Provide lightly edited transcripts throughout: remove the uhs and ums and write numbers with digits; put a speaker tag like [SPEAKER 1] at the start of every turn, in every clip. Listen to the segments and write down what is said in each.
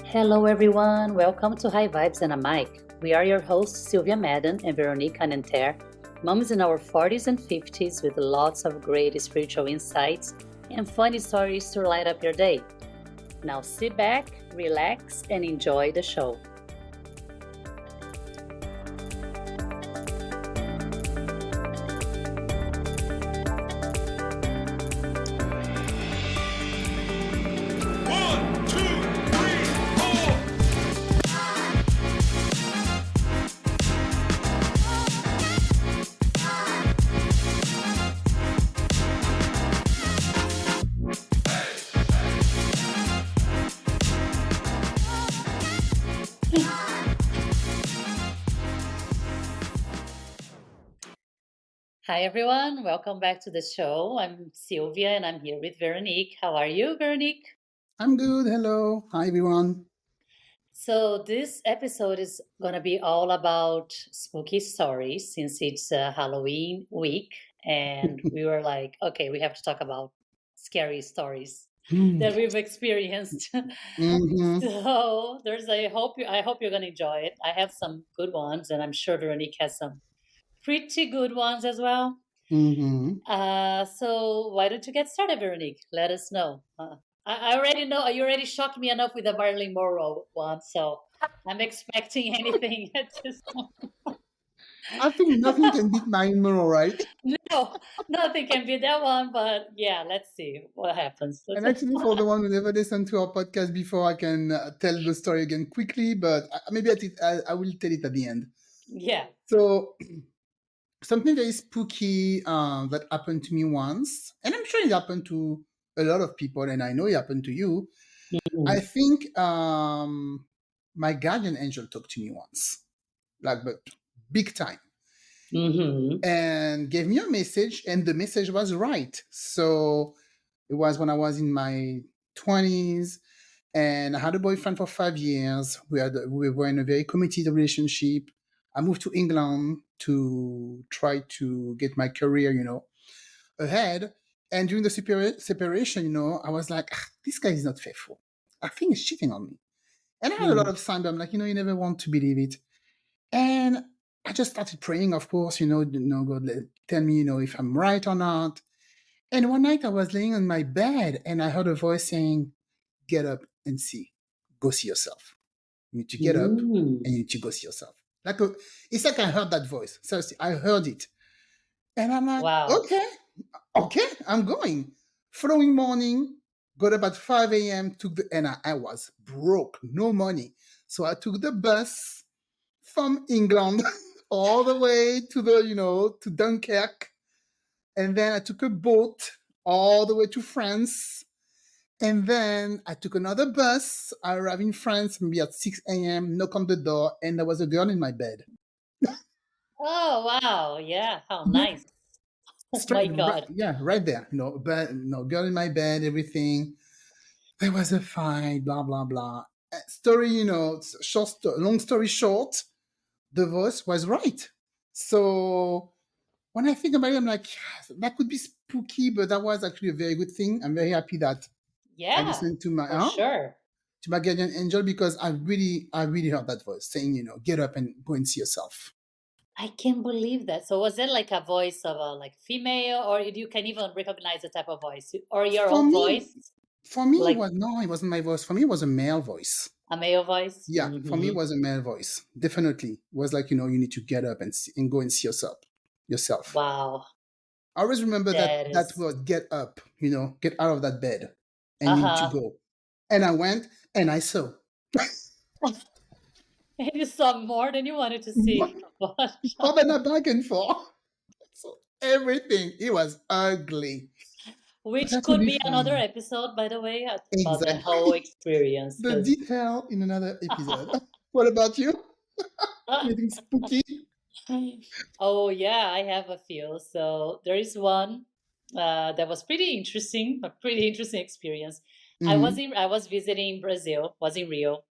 [SPEAKER 1] Hello, everyone. Welcome to High Vibes and a Mic. We are your hosts, Sylvia Madden and Veronique Anenter, moms in our 40s and 50s with lots of great spiritual insights and funny stories to light up your day. Now sit back, relax, and enjoy the show.
[SPEAKER 2] One, two, three, four.
[SPEAKER 1] Hi, everyone. Welcome back to the show. I'm Sylvia and I'm here with Veronique. How are you, Veronique?
[SPEAKER 3] I'm good. Hello. Hi, everyone.
[SPEAKER 1] So, this episode is going to be all about spooky stories since it's Halloween week. And we were like, okay, we have to talk about scary stories that we've experienced.
[SPEAKER 3] Mm-hmm.
[SPEAKER 1] So, I hope you're going to enjoy it. I have some good ones, and I'm sure Veronique has some pretty good ones as well.
[SPEAKER 3] Mm-hmm.
[SPEAKER 1] So why don't you get started, Veronique? Let us know. I already know you already shocked me enough with the Marilyn Monroe one, so I'm expecting anything at this point.
[SPEAKER 3] I think nothing can beat Marilyn Monroe, right?
[SPEAKER 1] No, nothing can be that one, but yeah, let's see what happens.
[SPEAKER 3] And actually, for the one who never listened to our podcast before, I can tell the story again quickly, but maybe I will tell it at the end.
[SPEAKER 1] Yeah.
[SPEAKER 3] So, something very spooky that happened to me once, and I'm sure it happened to a lot of people, and I know it happened to you. I think my guardian angel talked to me once, like, but big time.
[SPEAKER 1] Mm-hmm.
[SPEAKER 3] And gave me a message, and the message was right. So it was when I was in my 20s, and I had a boyfriend for 5 years. We were in a very committed relationship. I moved to England to try to get my career, ahead. And during the separation, I was like, this guy is not faithful. I think he's cheating on me. And I had a lot of signs, but I'm like, you never want to believe it. And I just started praying, of course, God, tell me, if I'm right or not. And one night I was laying on my bed and I heard a voice saying, get up and see, go see yourself. You need to get up and you need to go see yourself. It's like I heard that voice. Seriously, I heard it. And I'm like,
[SPEAKER 1] Wow.
[SPEAKER 3] okay, I'm going. Following morning, got up at 5 a.m., and I was broke, no money. So I took the bus from England all the way to Dunkirk. And then I took a boat all the way to France. And then I took another bus. I arrived in France maybe at 6 a.m., knock on the door, and there was a girl in my bed.
[SPEAKER 1] Oh wow. Yeah. How nice. Oh my
[SPEAKER 3] Straight, right,
[SPEAKER 1] God.
[SPEAKER 3] yeah, right there. Girl in my bed, everything. There was a fight, blah, blah, blah. Story, long story short, the voice was right. So when I think about it, I'm like, that could be spooky, but that was actually a very good thing. I'm very happy that I
[SPEAKER 1] Yeah,
[SPEAKER 3] listened to
[SPEAKER 1] for sure.
[SPEAKER 3] my guardian angel because I really heard that voice saying, get up and go and see yourself.
[SPEAKER 1] I can't believe that. So was it like a voice of a like female, or you can even recognize the type of voice, or your
[SPEAKER 3] For
[SPEAKER 1] own
[SPEAKER 3] me,
[SPEAKER 1] voice,
[SPEAKER 3] it
[SPEAKER 1] like
[SPEAKER 3] was no, it wasn't my voice. For me, it was a male voice.
[SPEAKER 1] a male voice?
[SPEAKER 3] Yeah, for me, it
[SPEAKER 1] Mm-hmm.
[SPEAKER 3] was a male voice. Definitely, it was like you need to get up and go and see yourself. Yourself.
[SPEAKER 1] Wow,
[SPEAKER 3] I always remember
[SPEAKER 1] that
[SPEAKER 3] that
[SPEAKER 1] is.
[SPEAKER 3] word, get up. Get out of that bed, and you need to
[SPEAKER 1] Uh-huh.
[SPEAKER 3] go. And I went and I saw.
[SPEAKER 1] And you saw more than you wanted to see. What?
[SPEAKER 3] More than a bargained for. So everything, it was ugly. But
[SPEAKER 1] Which
[SPEAKER 3] that would
[SPEAKER 1] could
[SPEAKER 3] be
[SPEAKER 1] be another
[SPEAKER 3] fun.
[SPEAKER 1] episode, by the way, about the whole
[SPEAKER 3] Exactly.
[SPEAKER 1] experience.
[SPEAKER 3] The
[SPEAKER 1] Because,
[SPEAKER 3] detail in another episode. What about you? Anything spooky?
[SPEAKER 1] oh yeah, I have a few. So there is one that was pretty interesting, a pretty interesting experience.
[SPEAKER 3] Mm-hmm.
[SPEAKER 1] I was visiting Brazil, was in Rio,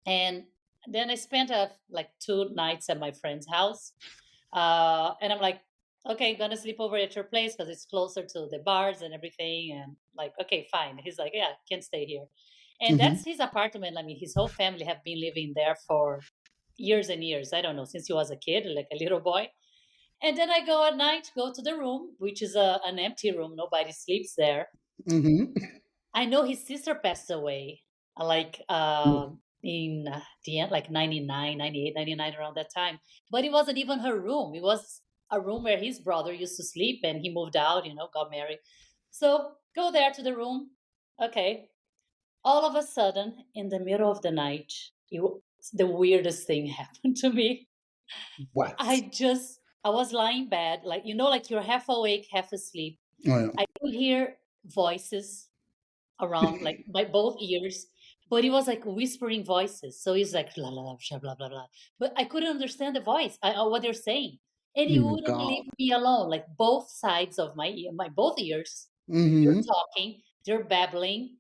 [SPEAKER 1] and then I spent like 2 nights at my friend's house. And I'm like, okay, gonna sleep over at your place because it's closer to the bars and everything. And like, okay, fine. He's like, yeah, can stay here. And
[SPEAKER 3] Mm-hmm.
[SPEAKER 1] that's his apartment. I mean, his whole family have been living there for years and years. I don't know, since he was a kid, like a little boy. And then I go at night, go to the room, which is an empty room. Nobody sleeps there.
[SPEAKER 3] Mm-hmm.
[SPEAKER 1] I know his sister passed away, like in the end, like 99, 98, 99, around that time. But it wasn't even her room. It was a room where his brother used to sleep and he moved out, got married. So go there to the room. Okay. All of a sudden, in the middle of the night, the weirdest thing happened to me.
[SPEAKER 3] What?
[SPEAKER 1] I was lying in bed, like, like you're half awake, half asleep.
[SPEAKER 3] Oh,
[SPEAKER 1] I could hear voices around like by both ears, but it was like whispering voices. So he's like la la la blah blah blah blah. But I couldn't understand the voice, what they're saying, and he
[SPEAKER 3] yeah. Oh my
[SPEAKER 1] wouldn't
[SPEAKER 3] God.
[SPEAKER 1] leave me alone. Like both sides of my both ears, they're
[SPEAKER 3] Mm-hmm.
[SPEAKER 1] talking, they're babbling,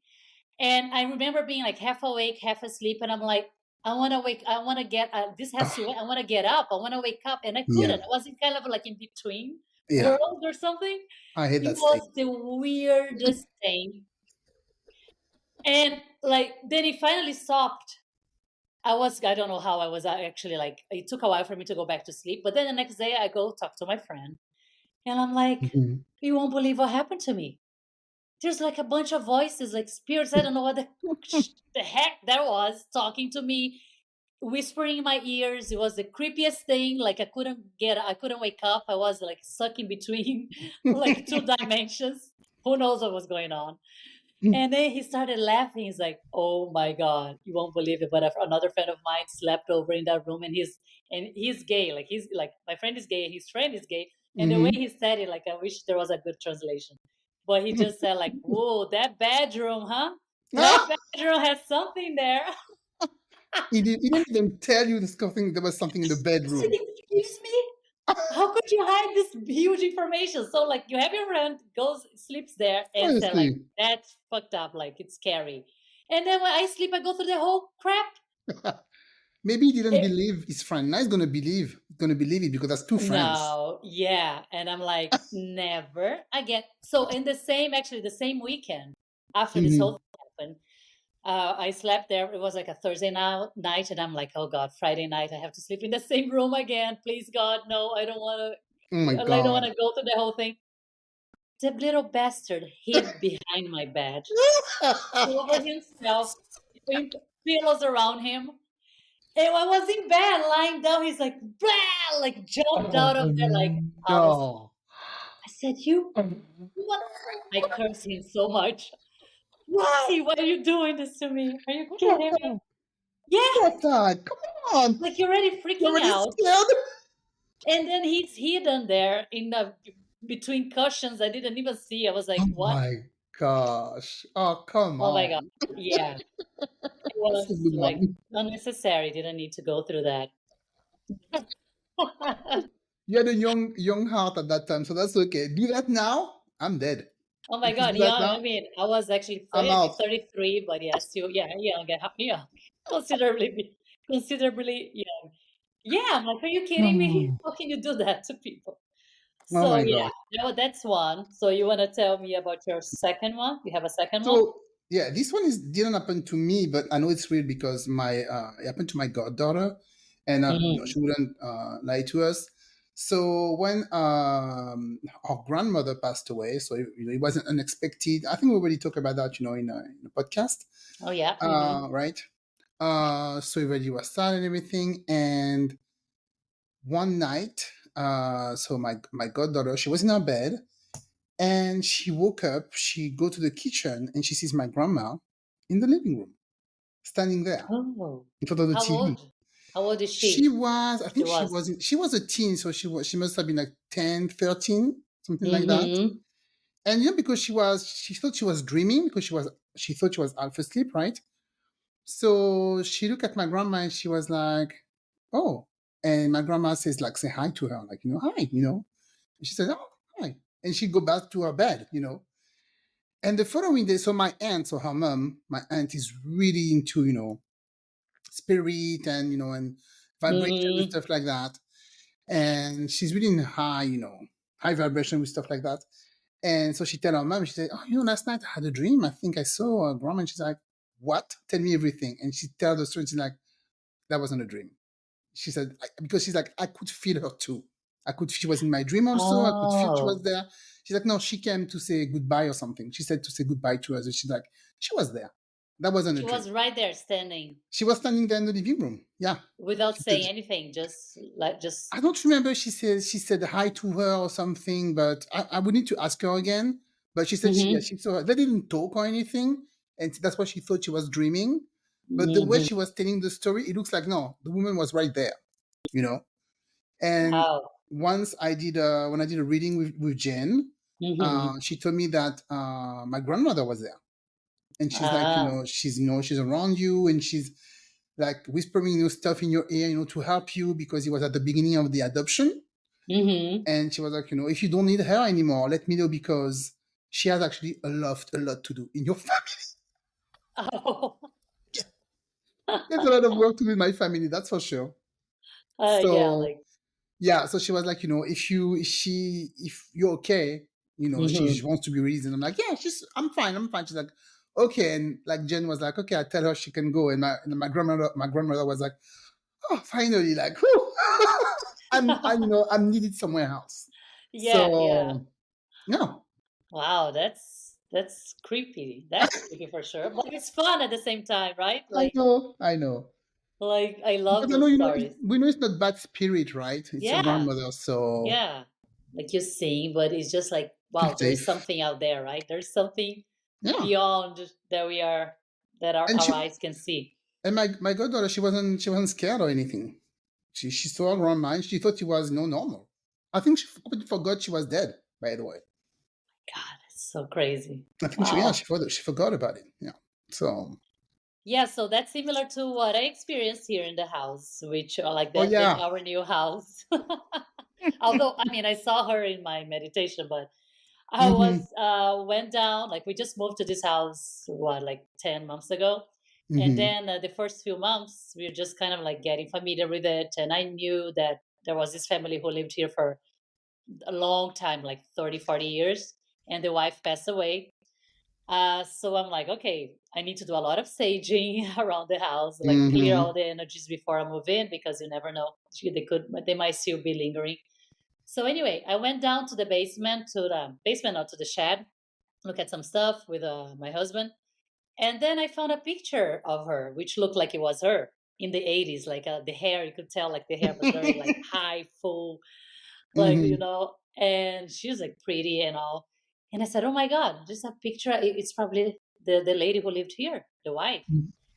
[SPEAKER 1] and I remember being like half awake, half asleep, and I'm like, I want to wake, I want to get this has to, I want to get up, I want to wake up, and I couldn't.
[SPEAKER 3] Yeah.
[SPEAKER 1] I was in kind of like in between
[SPEAKER 3] Yeah.
[SPEAKER 1] worlds or something.
[SPEAKER 3] I hate
[SPEAKER 1] It
[SPEAKER 3] that state.
[SPEAKER 1] was the weirdest thing. And like then it finally stopped. I don't know how I was actually like, it took a while for me to go back to sleep. But then the next day I go talk to my friend and I'm like,
[SPEAKER 3] Mm-hmm.
[SPEAKER 1] you won't believe what happened to me. There's like a bunch of voices, like spirits. I don't know what the heck that was talking to me, whispering in my ears. It was the creepiest thing. Like I couldn't wake up. I was like stuck in between like two dimensions. Who knows what was going on? And then he started laughing. He's like, "Oh my god, you won't believe it!" But another friend of mine slept over in that room, and he's gay. Like he's like my friend is gay, his friend is gay, and the way
[SPEAKER 3] Mm-hmm.
[SPEAKER 1] he said it, like I wish there was a good translation. But he just said like, "Whoa, that bedroom, huh? That
[SPEAKER 3] Ah!
[SPEAKER 1] bedroom has something there."
[SPEAKER 3] He didn't even tell you there was something in the
[SPEAKER 1] I said,
[SPEAKER 3] bedroom.
[SPEAKER 1] "Excuse me." How could you hide this huge information? So like you have your friend goes sleeps there and said like
[SPEAKER 3] Honestly.
[SPEAKER 1] that's fucked up, like it's scary. And then when I sleep, I go through the whole crap.
[SPEAKER 3] Maybe he didn't
[SPEAKER 1] Eh,
[SPEAKER 3] believe his friend. Now he's gonna believe it because that's two friends.
[SPEAKER 1] no, yeah, and I'm like never again. So in the same weekend after this whole
[SPEAKER 3] Mm-hmm.
[SPEAKER 1] thing happened, I slept there. It was like a Thursday night, and I'm like, oh God, Friday night I have to sleep in the same room again. Please God, no, I don't want
[SPEAKER 3] Oh my
[SPEAKER 1] to. I don't want
[SPEAKER 3] God.
[SPEAKER 1] to go through the whole thing. The little bastard hid behind my bed, covered himself, with pillows around him. And I was in bed, lying down. He's like, blah, like jumped out of there. Like
[SPEAKER 3] No.
[SPEAKER 1] I said, you what? I cursed him so much. Why? Why are you doing this to me? Are you kidding me? Yeah,
[SPEAKER 3] Come on.
[SPEAKER 1] like you're already
[SPEAKER 3] You're
[SPEAKER 1] freaking
[SPEAKER 3] already
[SPEAKER 1] out.
[SPEAKER 3] scared?
[SPEAKER 1] And then he's hidden there in the between cushions. I didn't even see. I was like,
[SPEAKER 3] Oh
[SPEAKER 1] what?
[SPEAKER 3] my gosh. Oh, come
[SPEAKER 1] Oh my God.
[SPEAKER 3] on.
[SPEAKER 1] Yeah. It
[SPEAKER 3] That's a
[SPEAKER 1] was
[SPEAKER 3] good
[SPEAKER 1] like
[SPEAKER 3] one.
[SPEAKER 1] unnecessary. Didn't need to go through that. Oh
[SPEAKER 3] You had a young heart at that time, so that's okay. Do that now, I'm dead.
[SPEAKER 1] my
[SPEAKER 3] If you
[SPEAKER 1] God.
[SPEAKER 3] do that
[SPEAKER 1] Young. I
[SPEAKER 3] now,
[SPEAKER 1] mean, I was actually
[SPEAKER 3] I'm out.
[SPEAKER 1] 33, but yeah, still, yeah, young. Yeah. Considerably, considerably young. Yeah. I'm like, are you kidding me?
[SPEAKER 3] Oh
[SPEAKER 1] How can you do that to people?
[SPEAKER 3] oh
[SPEAKER 1] So
[SPEAKER 3] my
[SPEAKER 1] yeah,
[SPEAKER 3] God.
[SPEAKER 1] that's one. So you want to tell me about your second one? You have a second one?
[SPEAKER 3] So yeah, this one is didn't happen to me, but I know it's weird because my it happened to my goddaughter, and she
[SPEAKER 1] Mm.
[SPEAKER 3] wouldn't lie to us. So when our grandmother passed away, so it wasn't unexpected. I think we already talked about that, in a podcast,
[SPEAKER 1] Oh yeah. Hmm.
[SPEAKER 3] right? So already was sad and everything, and one night, so my goddaughter, she was in her bed, and she woke up, she go to the kitchen, and she sees my grandma in the living room, standing there
[SPEAKER 1] Oh,
[SPEAKER 3] in front of the
[SPEAKER 1] how
[SPEAKER 3] TV.
[SPEAKER 1] old? How old is
[SPEAKER 3] She
[SPEAKER 1] she?
[SPEAKER 3] was, I
[SPEAKER 1] She
[SPEAKER 3] think
[SPEAKER 1] was.
[SPEAKER 3] she was a teen, so she must have been like 10, 13, something like that.
[SPEAKER 1] Mm-hmm.
[SPEAKER 3] And because she thought she was dreaming because she thought she was half asleep, right? So she looked at my grandma and she was like, "Oh," and my grandma says like, "Say hi to her," like, "Hi," And she said, "Oh, hi," and she go back to her bed. And the following day, so my aunt, so her mom, my aunt is really into, spirit and vibration and
[SPEAKER 1] Mm-hmm.
[SPEAKER 3] stuff like that. And she's really high. high vibration with stuff like that. And so she tell her mom, she said, "Oh, last night I had a dream. I think I saw a grandma." And she's like, "What? Tell me everything." And she tells the story. She's like, "That wasn't a dream." She said, because she's like, "I could feel her too. She was in my dream also. I could feel she was
[SPEAKER 1] Oh,
[SPEAKER 3] there." She's like, "No, she came to say goodbye or something." She said to say goodbye to us. And she's like, "She was there. That wasn't a
[SPEAKER 1] she
[SPEAKER 3] dream."
[SPEAKER 1] was right there standing
[SPEAKER 3] She was standing there in the living room. Yeah.
[SPEAKER 1] without
[SPEAKER 3] She said,
[SPEAKER 1] saying anything, just like just.
[SPEAKER 3] I don't remember. She said hi to her or something, but I would need to ask her again. But she said yeah,
[SPEAKER 1] Hmm.
[SPEAKER 3] she saw her. They didn't talk or anything, and that's why she thought she was dreaming. But the way
[SPEAKER 1] Hmm.
[SPEAKER 3] she was telling the story, it looks like no, the woman was right there, you know. And
[SPEAKER 1] Wow.
[SPEAKER 3] once I did when I did a reading with Jen,
[SPEAKER 1] Hmm.
[SPEAKER 3] she told me that my grandmother was there, and she's like,
[SPEAKER 1] Ah.
[SPEAKER 3] she's around you, and she's like whispering stuff in your ear, to help you because it was at the beginning of the adoption.
[SPEAKER 1] Hmm.
[SPEAKER 3] And she was like, if you don't need her anymore, let me know because she has actually a lot to do in your family.
[SPEAKER 1] Oh.
[SPEAKER 3] There's a lot of work to do in my family, that's for sure.
[SPEAKER 1] Yeah,
[SPEAKER 3] So
[SPEAKER 1] like.
[SPEAKER 3] yeah, so she was like, if you're okay, she
[SPEAKER 1] Hmm.
[SPEAKER 3] wants to be released. And I'm like, yeah, I'm fine, I'm fine. She's like, okay. And like Jen was like, okay, I tell her she can go. And my grandmother was like, oh, finally, like, whew. I'm needed somewhere else.
[SPEAKER 1] Yeah, yeah.
[SPEAKER 3] So no,
[SPEAKER 1] Wow, that's creepy. That's creepy for sure, but it's fun at the same time, right?
[SPEAKER 3] I know.
[SPEAKER 1] Like I love
[SPEAKER 3] Because I know,
[SPEAKER 1] those stories.
[SPEAKER 3] we know it's not bad spirit, right? It's your
[SPEAKER 1] Yeah,
[SPEAKER 3] grandmother, so
[SPEAKER 1] yeah. Like you sing, but it's just like,
[SPEAKER 3] feel
[SPEAKER 1] wow, there's
[SPEAKER 3] safe.
[SPEAKER 1] something out there, right? There's something
[SPEAKER 3] Yeah.
[SPEAKER 1] beyond that we are that
[SPEAKER 3] And
[SPEAKER 1] our eyes can see.
[SPEAKER 3] my goddaughter, she wasn't scared or anything. She saw her grandma and she thought she was normal. I think she completely forgot she was dead, by the way.
[SPEAKER 1] God, it's so crazy.
[SPEAKER 3] I think
[SPEAKER 1] Wow.
[SPEAKER 3] she forgot about it. Yeah. So
[SPEAKER 1] Yeah, so that's similar to what I experienced here in the house, which like
[SPEAKER 3] oh
[SPEAKER 1] that
[SPEAKER 3] yeah.
[SPEAKER 1] our new house. Although I mean I saw her in my meditation, but I
[SPEAKER 3] Mm-hmm.
[SPEAKER 1] was went down like we just moved to this house what like 10 months ago. And
[SPEAKER 3] Mm-hmm.
[SPEAKER 1] then the first few months we were just kind of like getting familiar with it, and I knew that there was this family who lived here for a long time, like 30, 40 years, and the wife passed away. So I'm like, okay, I need to do a lot of saging around the house, like clear
[SPEAKER 3] Mm-hmm.
[SPEAKER 1] all the energies before I move in because you never know. They might still be lingering. So anyway, I went down to the basement, not to the shed, look at some stuff with my husband, and then I found a picture of her, which looked like it was her in the 80s. Like the hair, you could tell, like the hair was very like high, full, like
[SPEAKER 3] Mm-hmm.
[SPEAKER 1] and she's like pretty and all. And I said, "Oh my God, just a picture. It's probably the lady who lived here, the wife."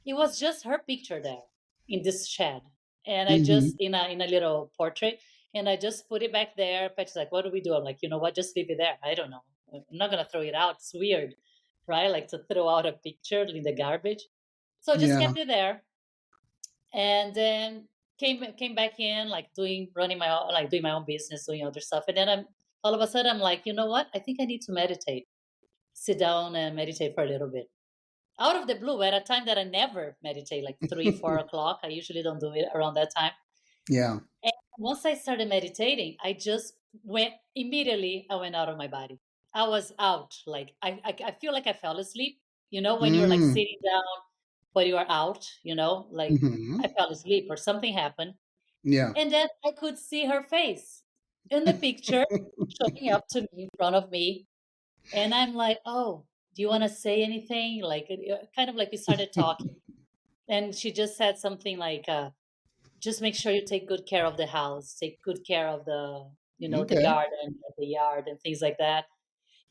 [SPEAKER 1] It was just her picture there in this shed, and I just
[SPEAKER 3] Mm-hmm.
[SPEAKER 1] in a little portrait, and I just put it back there. Pat's like, "What do we do?" I'm like, "You know what? Just leave it there. I don't know. I'm not gonna throw it out. It's weird, right? Like to throw out a picture in the garbage." So I just
[SPEAKER 3] Yeah.
[SPEAKER 1] kept it there, and then came back in like doing my own business, doing other stuff, and then I'm all of a sudden I'm like, you know what? I think I need to meditate. Sit down and meditate for a little bit out of the blue at a time that I never meditate, like 3, 4 o'clock. I usually don't do it around that time.
[SPEAKER 3] Yeah.
[SPEAKER 1] And once I started meditating, I just went immediately. I went out of my body. I was out. Like I feel like I fell asleep. When you're like
[SPEAKER 3] Mm.
[SPEAKER 1] sitting down, but you are out. Like I
[SPEAKER 3] Mm-hmm.
[SPEAKER 1] fell asleep or something happened,
[SPEAKER 3] Yeah.
[SPEAKER 1] and then I could see her face in the picture showing up to me in front of me, and I'm like, "Oh, do you want to say anything?" Like kind of like we started talking, and she just said something like, "Just make sure you take good care of the house, take good care of the
[SPEAKER 3] Okay.
[SPEAKER 1] garden, the yard, and things like that."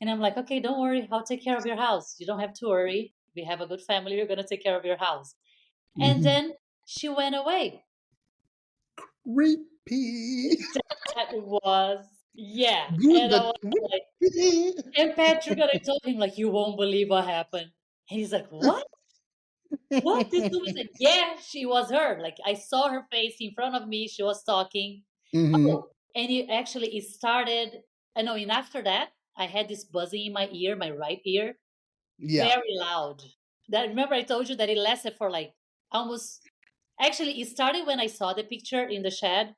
[SPEAKER 1] And I'm like, "Okay, don't worry, I'll take care of your house. You don't have to worry. We have a good family. We're gonna take care of your house." And
[SPEAKER 3] Mm-hmm.
[SPEAKER 1] then she went away.
[SPEAKER 3] Creepy.
[SPEAKER 1] That was yeah,
[SPEAKER 3] Good,
[SPEAKER 1] and I
[SPEAKER 3] but
[SPEAKER 1] was like,
[SPEAKER 3] creepy.
[SPEAKER 1] and Patrick, and I told him like, "You won't believe what happened." And he's like, "What? What?" This woman said, "Yeah, she was her. Like I saw her face in front of me. She was talking."
[SPEAKER 3] Mm-hmm.
[SPEAKER 1] Oh, and it started. I know, and after that, I had this buzzing in my ear, my right ear,
[SPEAKER 3] Yeah.
[SPEAKER 1] very loud. That remember I told you that it lasted for like almost. Actually, it started when I saw the picture in the shed,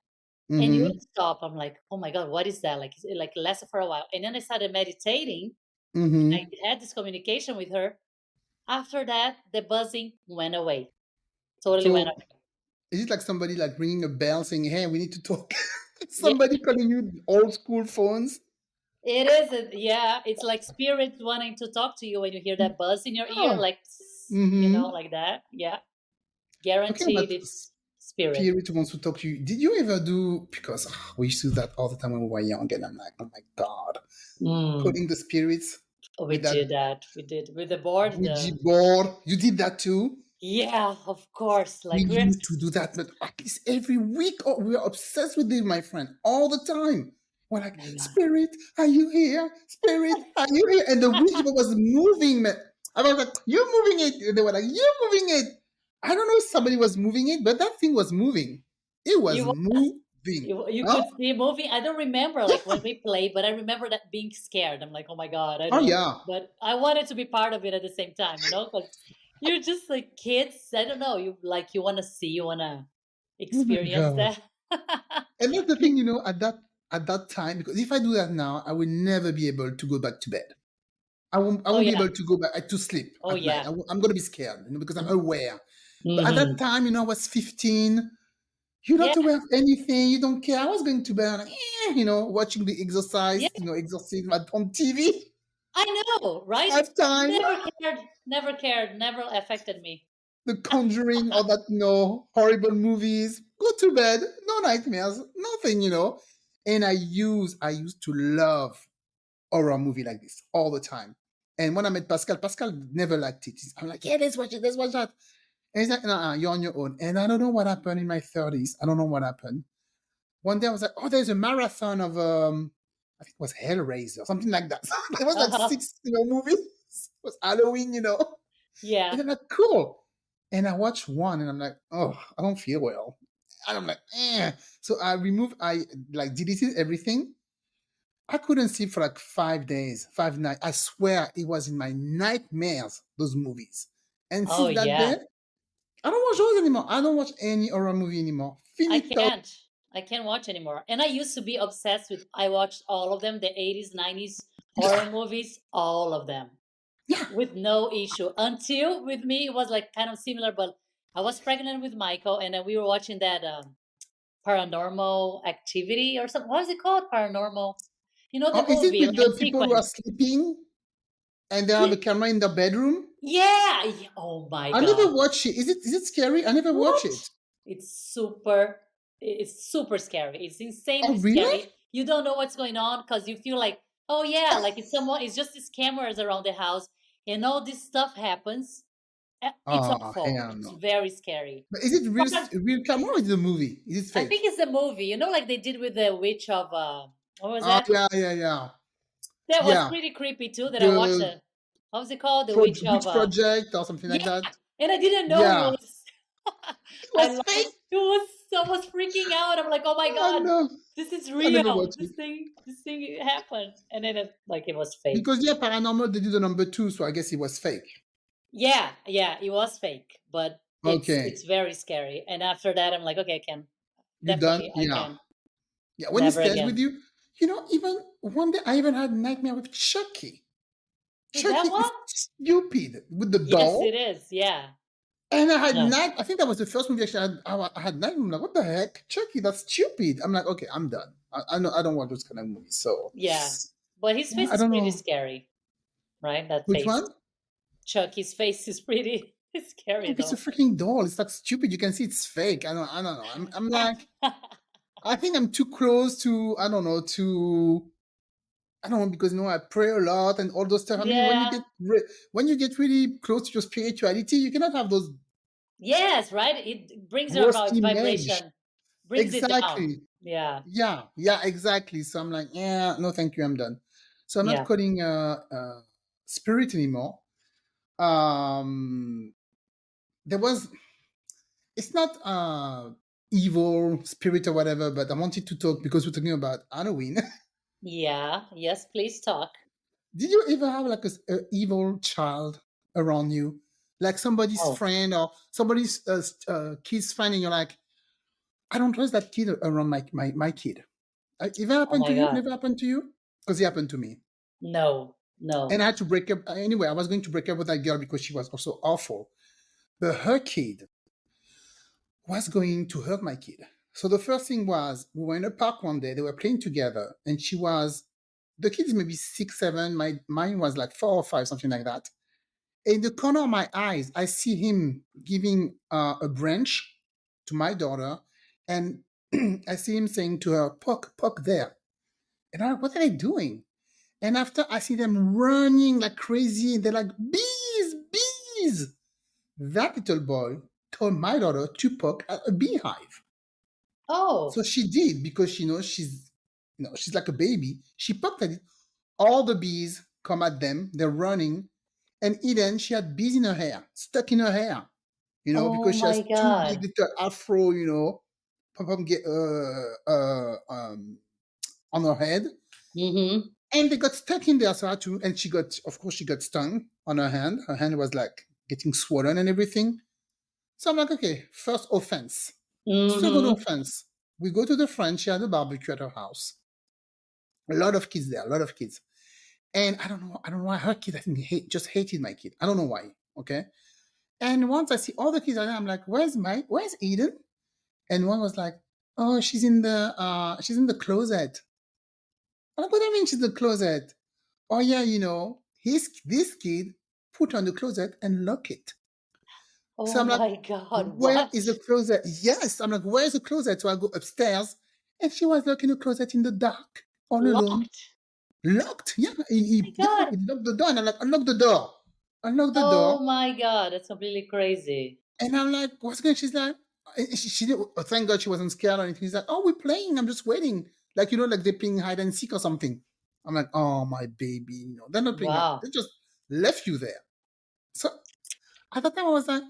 [SPEAKER 1] and you
[SPEAKER 3] Mm-hmm.
[SPEAKER 1] would stop. I'm like, oh my God, what is that? Like, it like lasted for a while. And then I started meditating. I
[SPEAKER 3] Mm-hmm.
[SPEAKER 1] had this communication with her. After that, the buzzing went away. Totally went
[SPEAKER 3] So
[SPEAKER 1] away.
[SPEAKER 3] is it like somebody like ringing a bell saying, "Hey, we need to talk"?
[SPEAKER 1] Yeah,
[SPEAKER 3] Somebody calling you old school phones?
[SPEAKER 1] it is. Yeah, it's like spirit wanting to talk to you when you hear that buzz in your ear,
[SPEAKER 3] Oh.
[SPEAKER 1] like,
[SPEAKER 3] Mm-hmm.
[SPEAKER 1] like that. Yeah,
[SPEAKER 3] Talking
[SPEAKER 1] guaranteed
[SPEAKER 3] about
[SPEAKER 1] it's spirit.
[SPEAKER 3] spirit who wants to talk to you. Did you ever do, because we used to do that all the time when we were young, and I'm like, oh my God,
[SPEAKER 1] Mm.
[SPEAKER 3] calling the spirits
[SPEAKER 1] We
[SPEAKER 3] with that
[SPEAKER 1] did that. We did with the board.
[SPEAKER 3] Ouija board. You did that too?
[SPEAKER 1] Yeah, of course.
[SPEAKER 3] We
[SPEAKER 1] Like we're
[SPEAKER 3] used to do that, but at least every week. Oh, we were obsessed with it, my friend, all the time. We're like,
[SPEAKER 1] oh my God.
[SPEAKER 3] Spirit, are you here? Spirit, are you here? And the Ouija board was moving, man. I was like, you're moving it. And they were like, you're moving it. I don't know if somebody was moving it, but that thing was moving. It was
[SPEAKER 1] You was
[SPEAKER 3] moving.
[SPEAKER 1] you
[SPEAKER 3] Huh?
[SPEAKER 1] could see moving. I don't remember like when
[SPEAKER 3] Yeah.
[SPEAKER 1] we played, but I remember that being scared. I'm like, oh my God, I
[SPEAKER 3] Oh,
[SPEAKER 1] don't.
[SPEAKER 3] yeah.
[SPEAKER 1] But I wanted to be part of it at the same time, because you're just like kids. I don't know. You want to see, you want to
[SPEAKER 3] Oh, my
[SPEAKER 1] experience
[SPEAKER 3] God.
[SPEAKER 1] that.
[SPEAKER 3] And that's the thing, at that time, because if I do that now, I will never be able to go back to bed. I
[SPEAKER 1] Oh
[SPEAKER 3] won't be
[SPEAKER 1] yeah.
[SPEAKER 3] able to go back to sleep
[SPEAKER 1] Oh
[SPEAKER 3] at night.
[SPEAKER 1] yeah.
[SPEAKER 3] I'm going to be scared, because I'm aware. But at that
[SPEAKER 1] Mm-hmm.
[SPEAKER 3] time, I was 15. You're
[SPEAKER 1] Yeah.
[SPEAKER 3] not aware of anything. You don't care. I was going to bed, like, watching the
[SPEAKER 1] Yeah.
[SPEAKER 3] exorcism on TV
[SPEAKER 1] I know, right?
[SPEAKER 3] 5 times,
[SPEAKER 1] Never cared. Never cared. Never affected me.
[SPEAKER 3] The Conjuring, all that, horrible movies. Go to bed. No nightmares. Nothing. And I used to love horror movie like this all the time. And when I met Pascal never liked it. I'm like, yeah, let's watch that. And he's like, nah, you're on your own. And I don't know what happened in my 30s. I don't know what happened. One day I was like, oh, there's a marathon of I think it was Hellraiser, something like that. There was like
[SPEAKER 1] Uh-huh.
[SPEAKER 3] six, movies. It was Halloween.
[SPEAKER 1] Yeah.
[SPEAKER 3] And I'm like, cool. And I watched one and I'm like, oh, I don't feel well. And I'm like, eh. So I like deleted everything. I couldn't sleep for like 5 days, 5 nights. I swear it was in my nightmares, those movies. And
[SPEAKER 1] Oh
[SPEAKER 3] since that day,
[SPEAKER 1] yeah.
[SPEAKER 3] I don't watch those anymore. I don't watch any horror movie anymore.
[SPEAKER 1] I
[SPEAKER 3] Finito.
[SPEAKER 1] can't. I can't watch anymore. And I used to be obsessed with. I watched all of them, the 80s, 90s horror
[SPEAKER 3] Yeah,
[SPEAKER 1] movies, all of them,
[SPEAKER 3] yeah.
[SPEAKER 1] with no issue. Until with me, it was like kind of similar, but I was pregnant with Michael, and then we were watching that Paranormal Activity or something. What is it called? Paranormal. You know the
[SPEAKER 3] Oh, is it
[SPEAKER 1] movie,
[SPEAKER 3] with
[SPEAKER 1] like in
[SPEAKER 3] the people who are
[SPEAKER 1] sequence.
[SPEAKER 3] sleeping and they have
[SPEAKER 1] Yeah,
[SPEAKER 3] a camera in their bedroom?
[SPEAKER 1] yeah. Oh my
[SPEAKER 3] I
[SPEAKER 1] god.
[SPEAKER 3] never watch it. Is it scary? I never watch
[SPEAKER 1] What?
[SPEAKER 3] it.
[SPEAKER 1] It's super scary. It's
[SPEAKER 3] Oh,
[SPEAKER 1] insanely
[SPEAKER 3] really?
[SPEAKER 1] scary. You don't know what's going on because you feel like, oh yeah, like it's just these cameras around the house and all this stuff happens. It's
[SPEAKER 3] Oh,
[SPEAKER 1] awful.
[SPEAKER 3] hell
[SPEAKER 1] It's
[SPEAKER 3] no.
[SPEAKER 1] very scary.
[SPEAKER 3] But is it
[SPEAKER 1] But
[SPEAKER 3] real camera or is it a movie? Is it
[SPEAKER 1] I
[SPEAKER 3] fake?
[SPEAKER 1] think it's a movie, like they did with the witch of what was
[SPEAKER 3] Oh,
[SPEAKER 1] that?
[SPEAKER 3] yeah, yeah, yeah.
[SPEAKER 1] That was
[SPEAKER 3] Yeah.
[SPEAKER 1] pretty creepy too that I watched
[SPEAKER 3] The
[SPEAKER 1] it. What was it called? The witch of
[SPEAKER 3] Witch Project or something like
[SPEAKER 1] yeah,
[SPEAKER 3] that.
[SPEAKER 1] and I didn't know it
[SPEAKER 3] Yeah.
[SPEAKER 1] was.
[SPEAKER 3] It
[SPEAKER 1] I
[SPEAKER 3] was
[SPEAKER 1] laughed.
[SPEAKER 3] fake.
[SPEAKER 1] I was freaking out. I'm like, oh my
[SPEAKER 3] Oh,
[SPEAKER 1] god,
[SPEAKER 3] no.
[SPEAKER 1] this is
[SPEAKER 3] I never
[SPEAKER 1] real.
[SPEAKER 3] watched it.
[SPEAKER 1] This thing happened, and then it was fake.
[SPEAKER 3] Because, yeah, Paranormal, they did the number two, so I guess it was fake.
[SPEAKER 1] Yeah, yeah, it was fake, but
[SPEAKER 3] Okay.
[SPEAKER 1] it's very scary. And after that, I'm like, okay, I can
[SPEAKER 3] You done?
[SPEAKER 1] definitely, I
[SPEAKER 3] Yeah.
[SPEAKER 1] can
[SPEAKER 3] Yeah. When it
[SPEAKER 1] never
[SPEAKER 3] stays with
[SPEAKER 1] again.
[SPEAKER 3] you, even one day I even had nightmare with Chucky.
[SPEAKER 1] With that
[SPEAKER 3] Chucky
[SPEAKER 1] one?
[SPEAKER 3] is stupid with the
[SPEAKER 1] Yes,
[SPEAKER 3] doll.
[SPEAKER 1] it is. Yeah.
[SPEAKER 3] And I had
[SPEAKER 1] No.
[SPEAKER 3] night. I think that was the first movie actually. I had night. I'm like, what the heck, Chucky? That's stupid. I'm like, okay, I'm done. I know I don't want those kind of movies. So
[SPEAKER 1] Yeah, but his
[SPEAKER 3] yeah,
[SPEAKER 1] face
[SPEAKER 3] I
[SPEAKER 1] is
[SPEAKER 3] don't
[SPEAKER 1] pretty
[SPEAKER 3] know
[SPEAKER 1] scary, right? That
[SPEAKER 3] which
[SPEAKER 1] face.
[SPEAKER 3] one.
[SPEAKER 1] Chucky's face is pretty scary,
[SPEAKER 3] It's a
[SPEAKER 1] though.
[SPEAKER 3] freaking doll. It's like stupid. You can see it's fake. I don't know. I'm like, I think I'm too close to. I don't know to. I don't know because I pray a lot and all those stuff. I mean, when you
[SPEAKER 1] Yeah.
[SPEAKER 3] get when you get really close to your spirituality, you cannot have those
[SPEAKER 1] Yes, right? It brings your
[SPEAKER 3] ghost image.
[SPEAKER 1] vibration, brings it down.
[SPEAKER 3] Exactly.
[SPEAKER 1] Yeah.
[SPEAKER 3] Yeah, yeah, exactly. So I'm like, yeah, no, thank you, I'm done. So I'm not
[SPEAKER 1] Yeah.
[SPEAKER 3] calling spirit anymore. There was, it's not evil spirit or whatever, but I wanted to talk because we're talking about Halloween.
[SPEAKER 1] Yeah. Yes, please talk.
[SPEAKER 3] Did you ever have like a evil child around you, like somebody's
[SPEAKER 1] Oh,
[SPEAKER 3] friend or somebody's kid's friend, and you're like, I don't trust that kid around my kid. If that
[SPEAKER 1] Oh
[SPEAKER 3] happened
[SPEAKER 1] my
[SPEAKER 3] to you,
[SPEAKER 1] God.
[SPEAKER 3] never happened to you? Because it happened to me.
[SPEAKER 1] No,
[SPEAKER 3] And
[SPEAKER 1] no.
[SPEAKER 3] I had to break up. Anyway, I was going to break up with that girl because she was also awful. But her kid was going to hurt my kid. So the first thing was, we were in a park one day, they were playing together, and the kid is maybe 6, 7, mine was like 4 or 5, something like that. In the corner of my eyes, I see him giving a branch to my daughter, and I see him saying to her, "Poke, poke there." And I'm like, what are they doing? And after I see them running like crazy, and they're like, bees, bees. That little boy told my daughter to poke at a beehive. So
[SPEAKER 1] Oh,
[SPEAKER 3] she did because she knows she's like a baby. She poked at it. All the bees come at them. They're running, and Eden, she had bees in her hair, stuck in her hair.
[SPEAKER 1] oh
[SPEAKER 3] Because she
[SPEAKER 1] my
[SPEAKER 3] has two big
[SPEAKER 1] God.
[SPEAKER 3] little afro. Pop up get on her head,
[SPEAKER 1] Mm-hmm.
[SPEAKER 3] and they got stuck in there. So I had to, and of course, she got stung on her hand. Her hand was like getting swollen and everything. So I'm like, okay, first offense. Second
[SPEAKER 1] Mm-hmm.
[SPEAKER 3] offense, we go to the friend. She had a barbecue at her house. A lot of kids there, a lot of kids. And I don't know why her kid, I think, just hated my kid. I don't know why. Okay. And once I see all the kids are there, I'm like, where's Eden? And one was like, oh, she's in the closet. I'm like, what do you mean she's in the closet? Oh yeah, this kid put her in the closet and lock it. So
[SPEAKER 1] Oh
[SPEAKER 3] I'm like,
[SPEAKER 1] my God.
[SPEAKER 3] where
[SPEAKER 1] What?
[SPEAKER 3] is the closet? Yes. I'm like, where's the closet? So I go upstairs, and she was locking the closet in the dark, all alone.
[SPEAKER 1] Locked.
[SPEAKER 3] Locked. Yeah.
[SPEAKER 1] Oh my God.
[SPEAKER 3] He locked the door. And I'm like, unlock the door. Unlock the door.
[SPEAKER 1] Oh my God. That's completely crazy.
[SPEAKER 3] And I'm like, what's going on? She's like, she didn't, thank God she wasn't scared or anything. She's like, oh, we're playing. I'm just waiting. Like, like they're playing hide and seek or something. I'm like, oh, my baby. They're not playing.
[SPEAKER 1] Wow.
[SPEAKER 3] They just left you there. So at that time, I was like,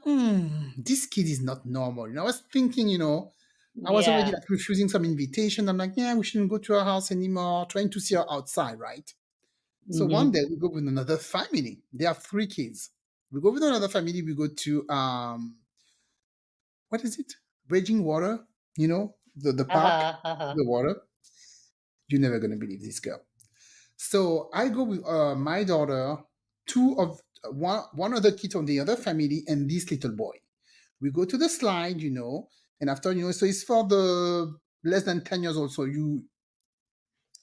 [SPEAKER 3] this kid is not normal. I was thinking, I was already
[SPEAKER 1] Yeah.
[SPEAKER 3] like refusing some invitation. I'm like, yeah, we shouldn't go to her house anymore, trying to see her outside, right? So one
[SPEAKER 1] Mm-hmm.
[SPEAKER 3] day we go with another family. They have 3 kids. We go with another family. We go to what is it? Raging Water. The park,
[SPEAKER 1] Uh-huh. Uh-huh.
[SPEAKER 3] the water. You're never gonna believe this girl. So I go with my daughter, one other kid from the other family, and this little boy. We go to the slide, and after so it's for the less than 10 years old. So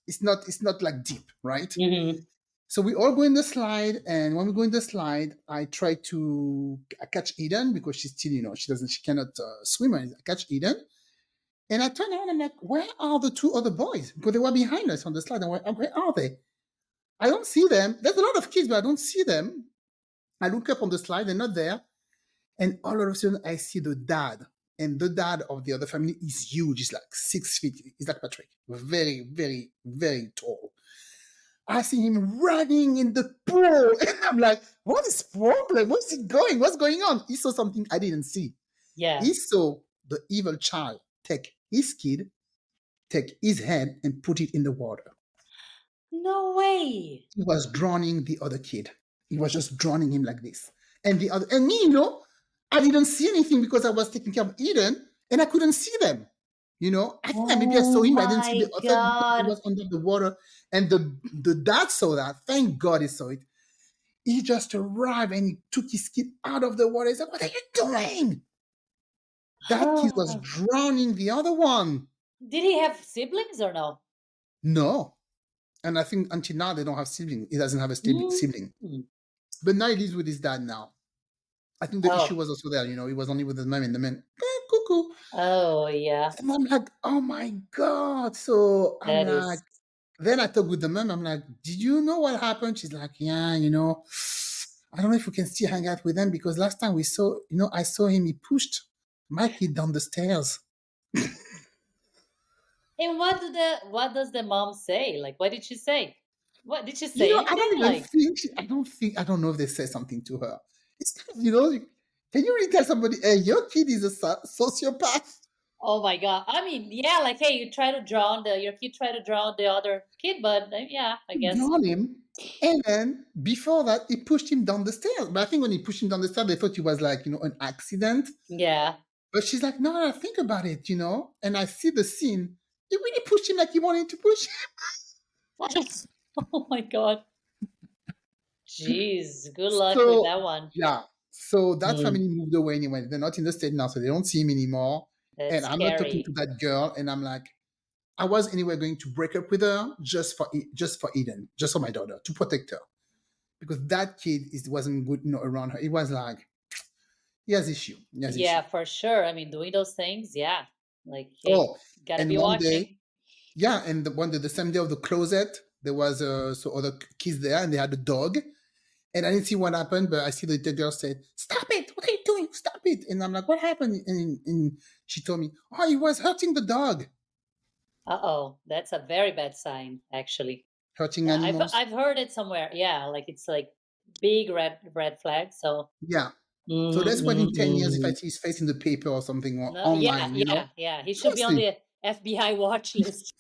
[SPEAKER 3] it's not like deep, right?
[SPEAKER 1] Mm-hmm.
[SPEAKER 3] So we all go in the slide, and when we go in the slide, I try to catch Eden because she's still, she cannot swim. I catch Eden, and I turn around and I'm like, where are the 2 other boys? Because they were behind us on the slide. And where are they? I don't see them. There's a lot of kids, but I don't see them. I look up on the slide, they're not there. And all of a sudden, I see the dad. And the dad of the other family is huge. He's like 6 feet. He's like Patrick. Very, very, very tall. I see him running in the pool. And I'm like, what is the problem? What's it going? What's going on? He saw something I didn't see.
[SPEAKER 1] Yeah.
[SPEAKER 3] He saw the evil child take his kid, take his head, and put it in the water.
[SPEAKER 1] No way.
[SPEAKER 3] He was drowning the other kid. He was just drowning him like this. And me, I didn't see anything because I was taking care of Eden and I couldn't see them. I think that maybe I saw
[SPEAKER 1] Oh
[SPEAKER 3] him, but I didn't see the
[SPEAKER 1] my
[SPEAKER 3] other because he
[SPEAKER 1] God.
[SPEAKER 3] was under the water. And the dad saw that. Thank God he saw it. He just arrived and he took his kid out of the water. He said, what are you doing? That kid was drowning the other one.
[SPEAKER 1] Did he have siblings or no?
[SPEAKER 3] No. And I think until now they don't have siblings. He doesn't have a sibling.
[SPEAKER 1] Mm.
[SPEAKER 3] But now he lives with his dad now. I think the issue
[SPEAKER 1] Oh.
[SPEAKER 3] was also there. He was only with his mom, and the man, cuckoo.
[SPEAKER 1] Oh yeah.
[SPEAKER 3] And I'm like, oh my God. So I'm
[SPEAKER 1] That
[SPEAKER 3] like,
[SPEAKER 1] is.
[SPEAKER 3] then I talk with the mom. I'm like, did you know what happened? She's like, yeah, I don't know if we can still hang out with them because last time we saw, I saw him, he pushed my kid down the stairs.
[SPEAKER 1] And what does the mom say? Like, what did she say? What did she say?
[SPEAKER 3] I
[SPEAKER 1] Anything?
[SPEAKER 3] don't even
[SPEAKER 1] Like,
[SPEAKER 3] think, I don't know if they said something to her. It's kind of, can you really tell somebody, hey, your kid is a sociopath?
[SPEAKER 1] oh my God. I mean, yeah. Like, hey, you try to drown your kid try to drown the other kid, but yeah, I guess.
[SPEAKER 3] Drawn him. And then before that, he pushed him down the stairs. But I think when he pushed him down the stairs, they thought it was like, an accident.
[SPEAKER 1] Yeah.
[SPEAKER 3] But she's like, no, no, think about it, you know? And I see the scene. He really pushed him like he wanted to push
[SPEAKER 1] Oh my God. Jeez, good
[SPEAKER 3] him.
[SPEAKER 1] luck with
[SPEAKER 3] So,
[SPEAKER 1] that one.
[SPEAKER 3] yeah. So that
[SPEAKER 1] Hmm,
[SPEAKER 3] family moved away anyway. They're not in the state now, so they don't see him anymore.
[SPEAKER 1] that's
[SPEAKER 3] And I'm not talking to
[SPEAKER 1] scary.
[SPEAKER 3] that girl. And I'm like, I was anyway going to break up with her just for Eden, just for my daughter, to protect her. Because that kid wasn't good, you know, around her. It was like, he has issue. He has issue.
[SPEAKER 1] Yeah, for sure. I mean, doing those things, yeah. Like, hey,
[SPEAKER 3] Oh,
[SPEAKER 1] gotta
[SPEAKER 3] and
[SPEAKER 1] be
[SPEAKER 3] one day,
[SPEAKER 1] watching.
[SPEAKER 3] yeah, and the same day of the closet, there was so other kids there, and they had a dog, and I didn't see what happened, but I see the girl said, "Stop it! What are you doing? Stop it!" And I'm like, "What happened?" And she told me, "Oh, he was hurting the dog,
[SPEAKER 1] Uh-oh, that's a very bad sign, actually.
[SPEAKER 3] hurting
[SPEAKER 1] I've
[SPEAKER 3] animals."
[SPEAKER 1] I've heard it somewhere. Yeah, like it's like big red flag. So,
[SPEAKER 3] Yeah. So
[SPEAKER 1] mhm,
[SPEAKER 3] let's wait in
[SPEAKER 1] mhm,
[SPEAKER 3] 10 years if I
[SPEAKER 1] mhm.
[SPEAKER 3] see his face in the paper or something or
[SPEAKER 1] No, yeah,
[SPEAKER 3] online, you know?
[SPEAKER 1] yeah, yeah. He should be on
[SPEAKER 3] Seriously.
[SPEAKER 1] the FBI watch list.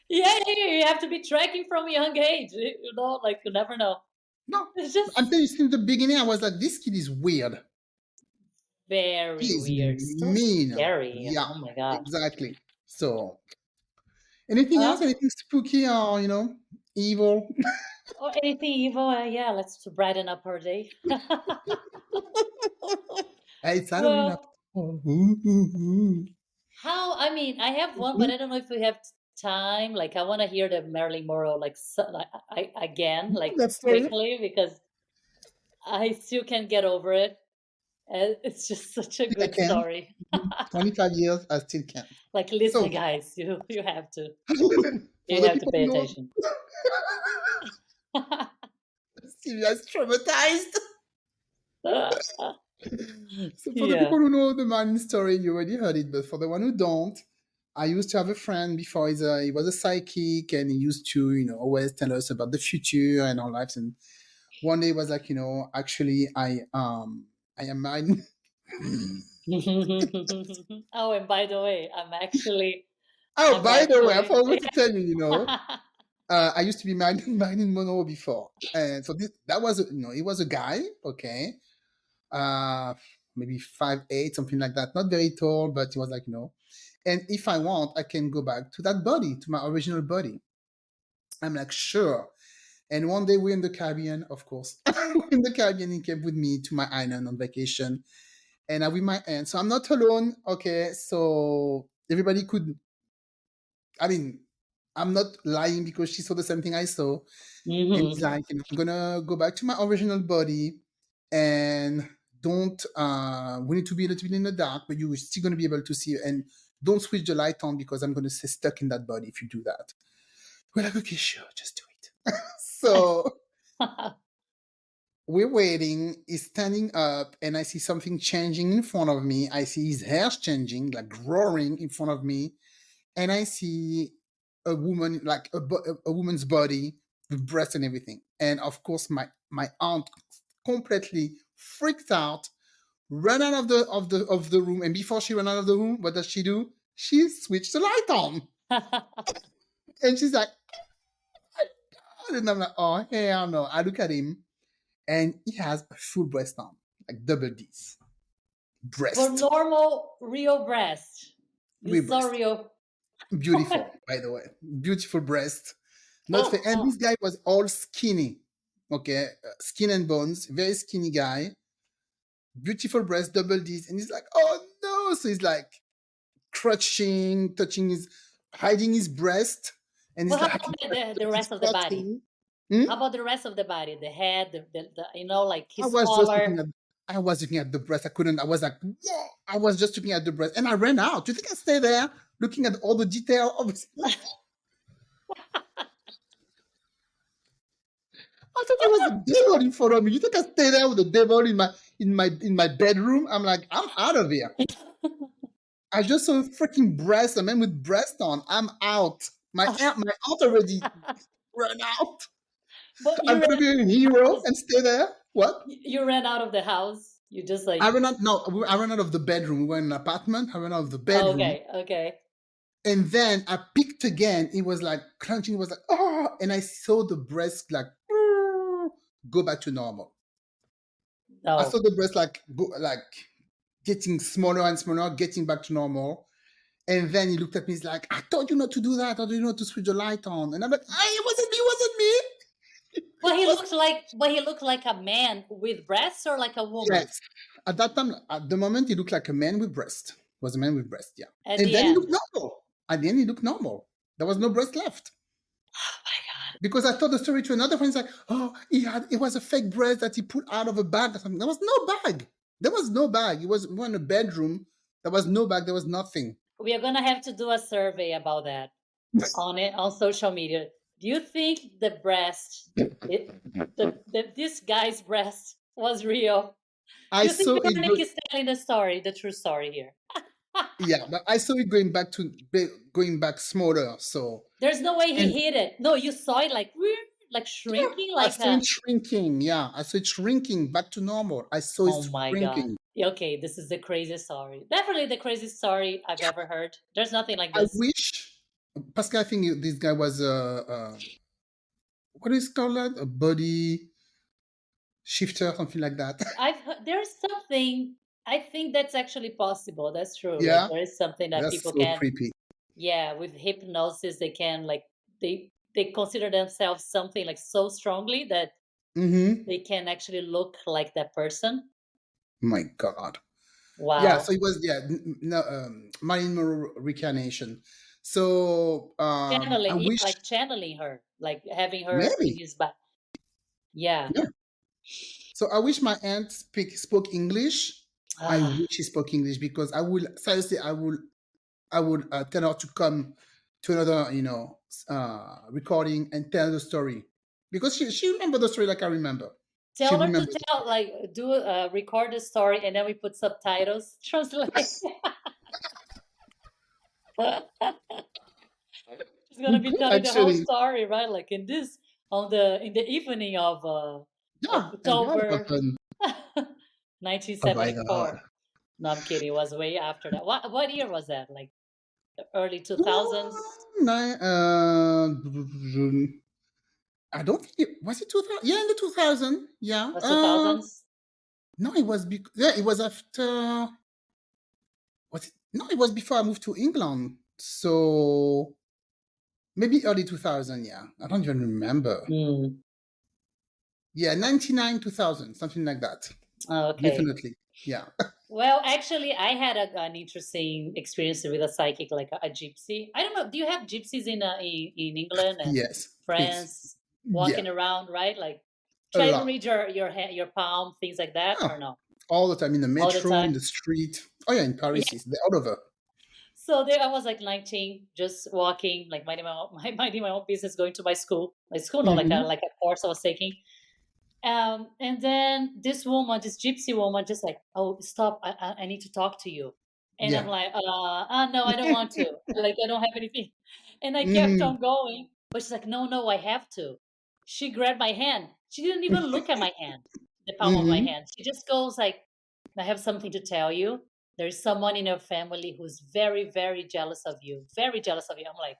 [SPEAKER 1] Yeah, yeah, you have to be tracking from a young age. You know, like you never know.
[SPEAKER 3] No.
[SPEAKER 1] It's
[SPEAKER 3] I'm
[SPEAKER 1] just
[SPEAKER 3] telling you, since the beginning, I was like, this kid is weird. He
[SPEAKER 1] very
[SPEAKER 3] is
[SPEAKER 1] weird. So
[SPEAKER 3] mean.
[SPEAKER 1] scary.
[SPEAKER 3] Yeah,
[SPEAKER 1] Oh my God.
[SPEAKER 3] exactly. So, anything else?
[SPEAKER 1] Well,
[SPEAKER 3] Anything spooky or, evil?
[SPEAKER 1] or anything evil, yeah, let's to brighten up our day.
[SPEAKER 3] Hey, it's Halloween after
[SPEAKER 1] Well,
[SPEAKER 3] all. Ooh, ooh, ooh.
[SPEAKER 1] how? I mean, I have one, but
[SPEAKER 3] Mhm.
[SPEAKER 1] I don't know if we have time. Like, I want to hear the Marilyn Monroe, like, like again, like
[SPEAKER 3] That story.
[SPEAKER 1] quickly, because I still can't get over it. It's just such a
[SPEAKER 3] I
[SPEAKER 1] good
[SPEAKER 3] can.
[SPEAKER 1] story.
[SPEAKER 3] 25 years, I still can't.
[SPEAKER 1] Like, listen,
[SPEAKER 3] So,
[SPEAKER 1] guys, you have to
[SPEAKER 3] for
[SPEAKER 1] you
[SPEAKER 3] the
[SPEAKER 1] have to
[SPEAKER 3] people
[SPEAKER 1] pay
[SPEAKER 3] who know,
[SPEAKER 1] attention.
[SPEAKER 3] Sylvia is traumatized. So, for the
[SPEAKER 1] Yeah.
[SPEAKER 3] people who know the Marlin story, you already heard it. But for the one who don't, I used to have a friend before. He was a psychic, and he used to, always tell us about the future and our lives. And one day he was like, actually, I am Marlin.
[SPEAKER 1] Oh, and by the way,
[SPEAKER 3] Oh,
[SPEAKER 1] I'm
[SPEAKER 3] by the way, I
[SPEAKER 1] actually,
[SPEAKER 3] forgot to tell you, I used to be Marilyn Monroe before, and so that was he was a guy, okay, uh, maybe 5'8", something like that, not very tall, but he was like and if I want, I can go back to that body, to my original body. I'm like sure. And one day we're in the Caribbean, of course. We're in the Caribbean, he came with me to my island on vacation, and I with my aunt. So I'm not alone, okay. So everybody could, I mean, I'm not lying because she saw the same thing I saw. And he's
[SPEAKER 1] Mhm.
[SPEAKER 3] like, I'm gonna go back to my original body and don't we need to be a little bit in the dark, but you're still gonna be able to see and don't switch the light on because I'm gonna stay stuck in that body if you do that. We're like, okay, sure, just do it. So we're waiting, he's standing up and I see something changing in front of me. I see his hair changing, like growing in front of me, and I see a woman, like a woman's body with breasts and everything. And of course, my aunt completely freaked out, ran out of the room. And before she ran out of the room, what does she do? She switched the light on, and she's like, "Oh my God." And I'm like, "Oh hell no!" I look at him, and he has a full breast on, like double D's
[SPEAKER 1] For
[SPEAKER 3] breast,
[SPEAKER 1] normal real breast, you
[SPEAKER 3] real
[SPEAKER 1] saw
[SPEAKER 3] breast,
[SPEAKER 1] real.
[SPEAKER 3] beautiful, by the way, beautiful breast. Not fair. And this guy was all skinny, okay, skin and bones, very skinny guy, beautiful breast, double D's, and he's like, oh no! So he's like crouching, touching his, hiding his breast, and
[SPEAKER 1] Well,
[SPEAKER 3] he's
[SPEAKER 1] how
[SPEAKER 3] like,
[SPEAKER 1] about the
[SPEAKER 3] he's
[SPEAKER 1] rest of the body?
[SPEAKER 3] crouching. Hmm?
[SPEAKER 1] How about the rest of the body? The head, like
[SPEAKER 3] I
[SPEAKER 1] his
[SPEAKER 3] was just looking
[SPEAKER 1] collar.
[SPEAKER 3] at. I was looking at the breast. I couldn't. I was like, whoa! I was just looking at the breast, and I ran out. Do you think I stay there looking at all the detail of his? I thought there was a devil in front of me. You think I stay there with the devil in my bedroom? I'm like, I'm out of here. I just saw a freaking breast, a man with breast on. I'm out. My aunt already ran out.
[SPEAKER 1] But
[SPEAKER 3] I'm gonna be a hero and stay there. What?
[SPEAKER 1] you ran out of the house. You just
[SPEAKER 3] I
[SPEAKER 1] like,
[SPEAKER 3] ran out. No, I ran out of the bedroom. We were in an apartment. I ran out of the
[SPEAKER 1] oh,
[SPEAKER 3] bedroom,
[SPEAKER 1] okay, okay.
[SPEAKER 3] and then I peeked again. It was like clenching. It was like oh, and I saw the breast like go back to normal. I
[SPEAKER 1] Oh,
[SPEAKER 3] saw the breast like like getting smaller and smaller, getting back to normal. And then he looked at me. He's like, "I told you not to do that. I told you not to switch the light on." And I'm like, "It wasn't me. It wasn't me."
[SPEAKER 1] but
[SPEAKER 3] It
[SPEAKER 1] he
[SPEAKER 3] was
[SPEAKER 1] looked like, but he looked like a man with breasts or like a woman
[SPEAKER 3] yes. At that time, at the moment, he looked like a man with breast. Was a man with breast, yeah.
[SPEAKER 1] at
[SPEAKER 3] And
[SPEAKER 1] the
[SPEAKER 3] then he looked
[SPEAKER 1] end.
[SPEAKER 3] normal. At the end, he looked normal. There was no breast left.
[SPEAKER 1] Oh my God.
[SPEAKER 3] Because I told the story to another friend. He's like, "Oh, it was a fake breast that he put out of a bag or something." There was no bag. There was no bag. We were in a bedroom. There was no bag. There was nothing.
[SPEAKER 1] We are gonna have to do a survey about that on it on social media. Do you think the breast, this guy's breast was real?
[SPEAKER 3] I
[SPEAKER 1] Do you think
[SPEAKER 3] saw it.
[SPEAKER 1] Veronique is telling the story, the true story here?
[SPEAKER 3] Yeah, but I saw it going back smaller. So
[SPEAKER 1] There's no way he
[SPEAKER 3] and
[SPEAKER 1] hit it. No, you saw it like weird, like
[SPEAKER 3] yeah,
[SPEAKER 1] shrinking,
[SPEAKER 3] I
[SPEAKER 1] like
[SPEAKER 3] saw
[SPEAKER 1] a.
[SPEAKER 3] it shrinking. Yeah, I saw it shrinking back to normal. I saw
[SPEAKER 1] Oh
[SPEAKER 3] it
[SPEAKER 1] my God.
[SPEAKER 3] shrinking.
[SPEAKER 1] Yeah, okay, this is the craziest story. Definitely the craziest story I've
[SPEAKER 3] Yeah,
[SPEAKER 1] ever heard. There's nothing like
[SPEAKER 3] I
[SPEAKER 1] this.
[SPEAKER 3] wish, Pascal. I think this guy was what is it called that? A body shifter, something like that.
[SPEAKER 1] There's something. I think that's actually possible. That's true. Like
[SPEAKER 3] Yeah,
[SPEAKER 1] there is something that
[SPEAKER 3] that's
[SPEAKER 1] people
[SPEAKER 3] so
[SPEAKER 1] can.
[SPEAKER 3] creepy.
[SPEAKER 1] Yeah, with hypnosis, they can like they consider themselves something like so strongly that
[SPEAKER 3] Mm-hmm.
[SPEAKER 1] they can actually look like that person.
[SPEAKER 3] My God. Yeah, so
[SPEAKER 1] Wow.
[SPEAKER 3] it was no Marilyn Monroe reincarnation. So I
[SPEAKER 1] Channeling, yeah,
[SPEAKER 3] wish
[SPEAKER 1] like channeling her, like having her in
[SPEAKER 3] maybe
[SPEAKER 1] his back. Yeah.
[SPEAKER 3] yeah. So I wish my aunt spoke English. I
[SPEAKER 1] Ah,
[SPEAKER 3] wish she spoke English because I will seriously I would tell her to come to another recording and tell the story because she remember the story like I remember. She
[SPEAKER 1] tell her to
[SPEAKER 3] remembers the
[SPEAKER 1] tell, like, do record the story, and then we put subtitles, translate.
[SPEAKER 3] story.
[SPEAKER 1] She's gonna
[SPEAKER 3] We
[SPEAKER 1] be
[SPEAKER 3] could
[SPEAKER 1] telling the whole
[SPEAKER 3] actually
[SPEAKER 1] story, right? Like in this on the in the evening of
[SPEAKER 3] yeah, and that
[SPEAKER 1] October
[SPEAKER 3] happened. Oh my God.
[SPEAKER 1] 1974. No, I'm kidding. It was way after that. What year was that? Like the early 2000s?
[SPEAKER 3] Nine, I don't think it was it 2000. Yeah, in the 2000. Yeah.
[SPEAKER 1] Was 2000s?
[SPEAKER 3] No, it was yeah, it was after. Was it? No, it was before I moved to England. So maybe early 2000. Yeah, I don't even remember.
[SPEAKER 1] Hmm.
[SPEAKER 3] Yeah, 99 2000, something like that.
[SPEAKER 1] Okay.
[SPEAKER 3] Definitely. Yeah.
[SPEAKER 1] Well, actually, I had an interesting experience with a psychic, like a gypsy. I don't know. Do you have gypsies in England and
[SPEAKER 3] Yes. Yes.
[SPEAKER 1] France
[SPEAKER 3] Yeah.
[SPEAKER 1] walking around, right? Like
[SPEAKER 3] A
[SPEAKER 1] try to
[SPEAKER 3] lot.
[SPEAKER 1] read your your palm, things like that,
[SPEAKER 3] Yeah.
[SPEAKER 1] or no?
[SPEAKER 3] All the time in the
[SPEAKER 1] All the
[SPEAKER 3] metro, in
[SPEAKER 1] time.
[SPEAKER 3] the street. Oh yeah, in Paris, it's all over.
[SPEAKER 1] So there I was like 19, just walking, like minding my own, minding my own business, going to my school. Like school, no,
[SPEAKER 3] Hmm.
[SPEAKER 1] like a course I was taking. And then this woman, this gypsy woman, just like, oh, stop! I need to talk to you. And I'm
[SPEAKER 3] Yeah.
[SPEAKER 1] like, no, I don't want to. Like I don't have anything. And I kept
[SPEAKER 3] Hmm.
[SPEAKER 1] on going, but she's like, no, no, I have to. She grabbed my hand. She didn't even look at my hand, the palm of my
[SPEAKER 3] Hmm.
[SPEAKER 1] hand. She just goes like, I have something to tell you. There's someone in your family who's very, very jealous of you. Very jealous of you. I'm like,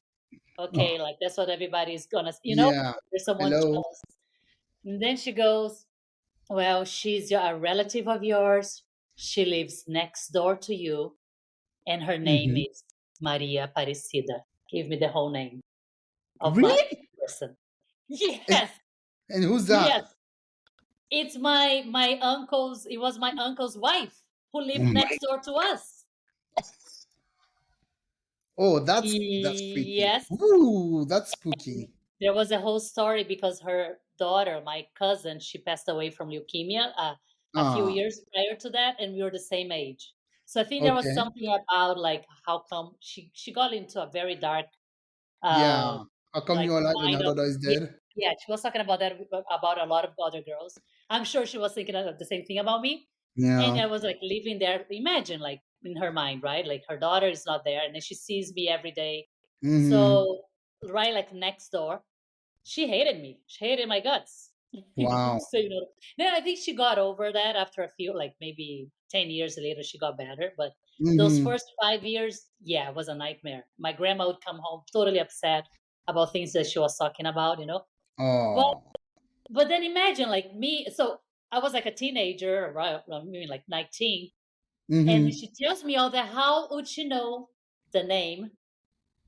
[SPEAKER 3] Oh,
[SPEAKER 1] okay, like that's what everybody's gonna.
[SPEAKER 3] yeah.
[SPEAKER 1] There's someone
[SPEAKER 3] Hello.
[SPEAKER 1] jealous. And then she goes, well, she's a relative of yours. She lives next door to you, and her name
[SPEAKER 3] Hmm.
[SPEAKER 1] is Maria Aparecida. Give me the whole name of my
[SPEAKER 3] Really?
[SPEAKER 1] person.
[SPEAKER 3] And,
[SPEAKER 1] Yes,
[SPEAKER 3] and who's that?
[SPEAKER 1] yes. It's my uncle's. It was my uncle's wife who
[SPEAKER 3] Oh
[SPEAKER 1] lived
[SPEAKER 3] my.
[SPEAKER 1] next door to us.
[SPEAKER 3] Oh, that's creepy.
[SPEAKER 1] Yes,
[SPEAKER 3] Ooh, that's spooky.
[SPEAKER 1] there was a whole story because her daughter, my cousin, she passed away from leukemia a few
[SPEAKER 3] Ah,
[SPEAKER 1] years prior to that, and we were the same age. So I think there was
[SPEAKER 3] okay.
[SPEAKER 1] something about like how come she got into a very dark uh
[SPEAKER 3] Yeah. How come
[SPEAKER 1] like
[SPEAKER 3] you're alive and
[SPEAKER 1] mind
[SPEAKER 3] your
[SPEAKER 1] of
[SPEAKER 3] daughter is
[SPEAKER 1] yeah,
[SPEAKER 3] dead?
[SPEAKER 1] yeah, she was talking about that about a lot of other girls. I'm sure she was thinking of the same thing about me. And
[SPEAKER 3] Yeah.
[SPEAKER 1] I was like living there, imagine like in her mind, right? Like her daughter is not there and then she sees me every day.
[SPEAKER 3] Hmm.
[SPEAKER 1] So right like next door she hated me. She hated my guts.
[SPEAKER 3] Wow.
[SPEAKER 1] So, then I think she got over that after a few, like maybe 10 years later, she got better. But those
[SPEAKER 3] Hmm.
[SPEAKER 1] first 5 years, yeah, it was a nightmare. My grandma would come home totally upset about things that she was talking about. But
[SPEAKER 3] Oh.
[SPEAKER 1] but then imagine like me. So I was like a teenager, right? I mean, like 19. And
[SPEAKER 3] Mm-hmm.
[SPEAKER 1] she tells me all that. How would she know the name?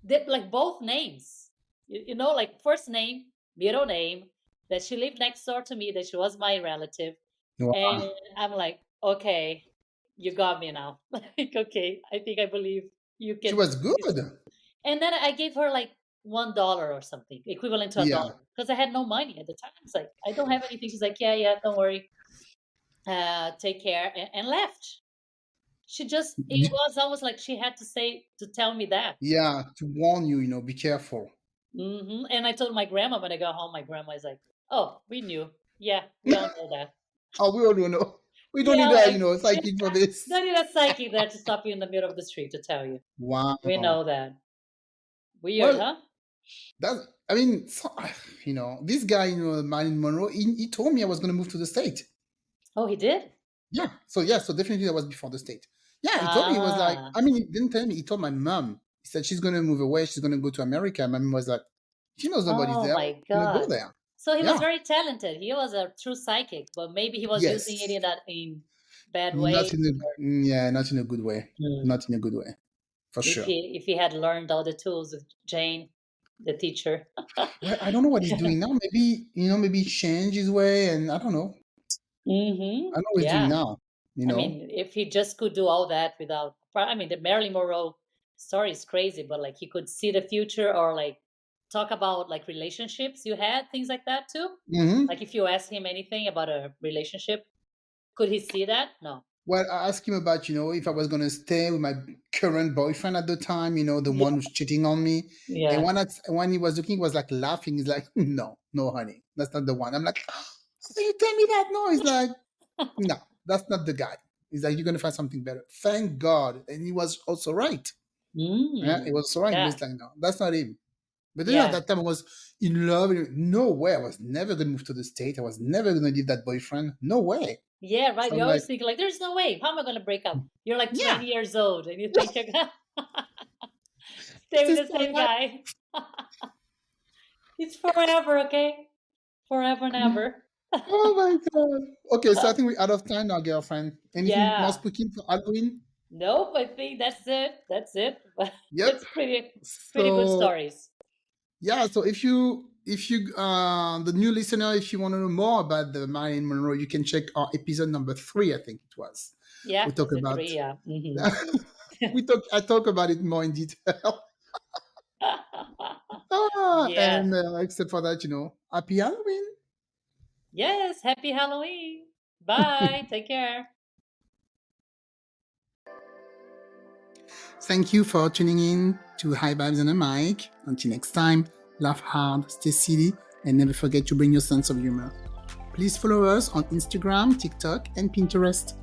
[SPEAKER 1] Like both names, like first name, middle name, that she lived next door to me, that she was my relative. And
[SPEAKER 3] Wow.
[SPEAKER 1] I'm like, okay, you got me now. Like, okay, I think I believe you
[SPEAKER 3] She
[SPEAKER 1] can.
[SPEAKER 3] was good.
[SPEAKER 1] And then I gave her like $1 or something, equivalent to a
[SPEAKER 3] Yeah.
[SPEAKER 1] dollar, because I had no money at the time. It's like, I don't have anything. She's like, yeah, yeah, don't worry. Take care, and left. It was almost like she had to tell me that.
[SPEAKER 3] Yeah, to warn you, be careful.
[SPEAKER 1] And I told my grandma when I got home. My grandma is like, "Oh, we knew. Yeah, we all know that.
[SPEAKER 3] Oh, we all know. We don't
[SPEAKER 1] Yeah,
[SPEAKER 3] need a,
[SPEAKER 1] like
[SPEAKER 3] psychic for this.
[SPEAKER 1] don't need a psychic there to stop you in the middle of the street to tell you. We
[SPEAKER 3] Wow.
[SPEAKER 1] know that. Weird,
[SPEAKER 3] Well,
[SPEAKER 1] huh?
[SPEAKER 3] that's, I mean, so, this guy, Marilyn Monroe, he told me I was going to move to the state.
[SPEAKER 1] Oh, he did.
[SPEAKER 3] So definitely that was before the state. Yeah, he told me, he was like,
[SPEAKER 1] Ah.
[SPEAKER 3] I mean, he didn't tell me, he told my mom. He said she's going to move away, she's going to go to America. My mom was like, she knows nobody's
[SPEAKER 1] Oh
[SPEAKER 3] there,
[SPEAKER 1] my
[SPEAKER 3] I'm going to go
[SPEAKER 1] God.
[SPEAKER 3] there.
[SPEAKER 1] So he was
[SPEAKER 3] Yeah.
[SPEAKER 1] very talented. He was a true psychic, but maybe he was using it
[SPEAKER 3] Yes.
[SPEAKER 1] in bad
[SPEAKER 3] Not
[SPEAKER 1] way.
[SPEAKER 3] in not in a good way.
[SPEAKER 1] Hmm.
[SPEAKER 3] Not in a good way, for
[SPEAKER 1] If
[SPEAKER 3] sure.
[SPEAKER 1] he had learned all the tools of Jane, the teacher.
[SPEAKER 3] Well, I don't know what he's doing now. Maybe, maybe change his way, and I don't know. I don't know what he's doing
[SPEAKER 1] Yeah.
[SPEAKER 3] now,
[SPEAKER 1] I mean, if he just could do all that without, I mean, the Marilyn Monroe story is crazy, but like he could see the future, or like talk about like relationships you had, things like that too.
[SPEAKER 3] Hmm.
[SPEAKER 1] Like if you ask him anything about a relationship, could he see that? No.
[SPEAKER 3] Well, I asked him about, if I was going to stay with my current boyfriend at the time, the
[SPEAKER 1] Yeah.
[SPEAKER 3] one who's cheating on me. And
[SPEAKER 1] Yeah.
[SPEAKER 3] when he was looking, he was like laughing. He's like, no, no, honey, that's not the one. I'm like, so you tell me that? No, he's like, no, that's not the guy. He's like, you're going to find something better. Thank God. And he was also right. Yeah, he was also right. But
[SPEAKER 1] Yeah.
[SPEAKER 3] it's like, no, that's not him. But at
[SPEAKER 1] Yeah.
[SPEAKER 3] that time I was in love. No way. I was never going to move to the state. I was never going to leave that boyfriend. No way.
[SPEAKER 1] Yeah, right.
[SPEAKER 3] So
[SPEAKER 1] You
[SPEAKER 3] I'm like,
[SPEAKER 1] always think like, there's no way. How am I going to break up? You're like
[SPEAKER 3] yeah,
[SPEAKER 1] 20 years old and you think you're going to stay
[SPEAKER 3] this
[SPEAKER 1] with
[SPEAKER 3] is
[SPEAKER 1] the
[SPEAKER 3] for
[SPEAKER 1] same
[SPEAKER 3] life.
[SPEAKER 1] guy. It's forever, okay? Forever and ever.
[SPEAKER 3] Oh my God. Okay, so I think we're out of time now, girlfriend. Anything more
[SPEAKER 1] Yeah.
[SPEAKER 3] spooky for Halloween?
[SPEAKER 1] Nope, I think that's it. That's it. But
[SPEAKER 3] Yep.
[SPEAKER 1] it's pretty good
[SPEAKER 3] So
[SPEAKER 1] stories.
[SPEAKER 3] yeah, so if you the new listener, if you want to know more about the Marilyn Monroe, you can check our episode number 3, I think it was.
[SPEAKER 1] Yeah,
[SPEAKER 3] We talk
[SPEAKER 1] it's a
[SPEAKER 3] about
[SPEAKER 1] three, yeah.
[SPEAKER 3] I talk about it more in detail.
[SPEAKER 1] Yes.
[SPEAKER 3] And except for that, happy Halloween.
[SPEAKER 1] Yes, happy Halloween. Bye. Take care.
[SPEAKER 3] Thank you for tuning in to High Vibes and a Mic. Until next time, laugh hard, stay silly, and never forget to bring your sense of humor. Please follow us on Instagram, TikTok, and Pinterest.